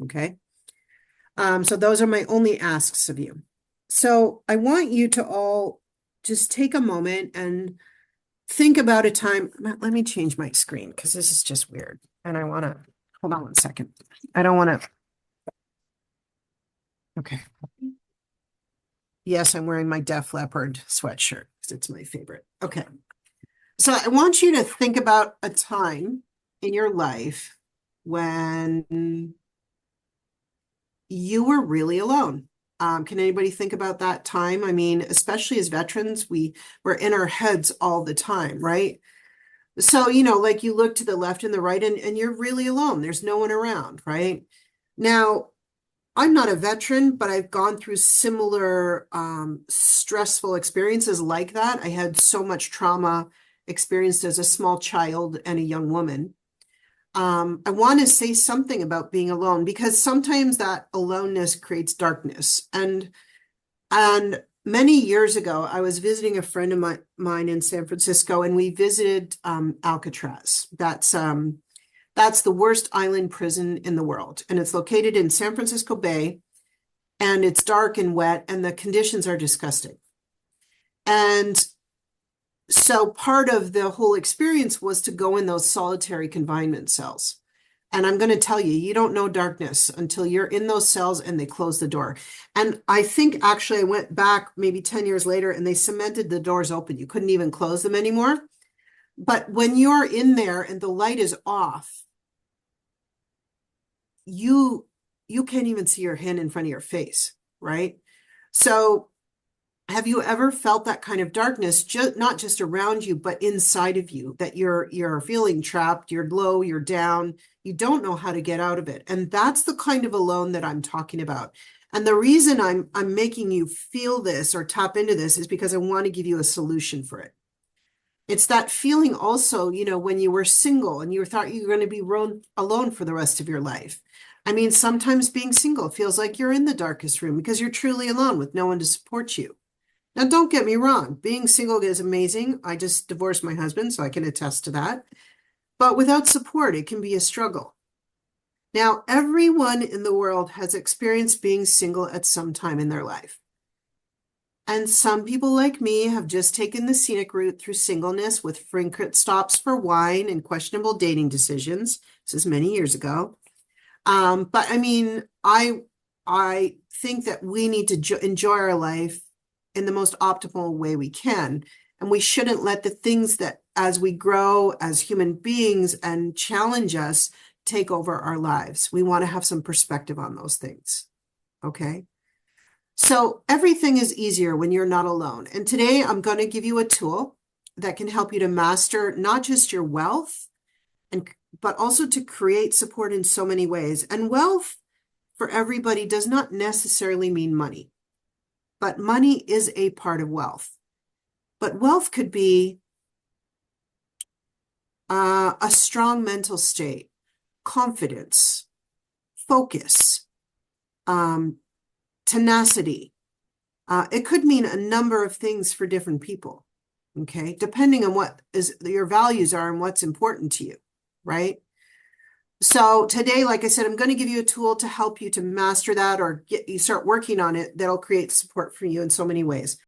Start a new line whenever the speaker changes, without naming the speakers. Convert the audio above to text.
Okay. So those are my only asks of you. So I want you to all just take a moment and think about a time. Let me change my screen because this is just weird. And I want to, hold on one second. I don't want to, okay. Yes, I'm wearing my Def Leppard sweatshirt because it's my favorite. Okay. So I want you to think about a time in your life when you were really alone. Can anybody think about that time? I mean, especially as veterans, we're in our heads all the time, right? So, like you look to the left and the right and you're really alone. There's no one around, right? Now, I'm not a veteran, but I've gone through similar stressful experiences like that. I had so much trauma experienced as a small child and a young woman. I want to say something about being alone because sometimes that aloneness creates darkness. And many years ago, I was visiting a friend of mine in San Francisco, and we visited Alcatraz. That's the worst island prison in the world, and it's located in San Francisco Bay, and it's dark and wet, and the conditions are disgusting. And so part of the whole experience was to go in those solitary confinement cells. And I'm going to tell you, you don't know darkness until you're in those cells and they close the door. And I think actually I went back maybe 10 years later and they cemented the doors open. You couldn't even close them anymore. But when you're in there and the light is off, you can't even see your hand in front of your face, right? So have you ever felt that kind of darkness, not just around you, but inside of you, that you're feeling trapped, you're low, you're down, you don't know how to get out of it. And that's the kind of alone that I'm talking about. And the reason I'm making you feel this or tap into this is because I want to give you a solution for it. It's that feeling also, when you were single and you thought you were going to be alone for the rest of your life. I mean, sometimes being single feels like you're in the darkest room because you're truly alone with no one to support you. Now, don't get me wrong, being single is amazing. I just divorced my husband, so I can attest to that. But without support, it can be a struggle. Now, everyone in the world has experienced being single at some time in their life. And some people like me have just taken the scenic route through singleness with frequent stops for wine and questionable dating decisions. This is many years ago. But I mean, I think that we need to enjoy our life in the most optimal way we can. And we shouldn't let the things that as we grow as human beings and challenge us take over our lives. We want to have some perspective on those things. Okay. So everything is easier when you're not alone. And today I'm going to give you a tool that can help you to master not just your wealth, but also to create support in so many ways. And wealth for everybody does not necessarily mean money, but money is a part of wealth. But wealth could be a strong mental state, confidence, focus, tenacity. It could mean a number of things for different people, okay? Depending on what your values are and what's important to you, right? So today, like I said, I'm going to give you a tool to help you to master that or you start working on it that'll create support for you in so many ways.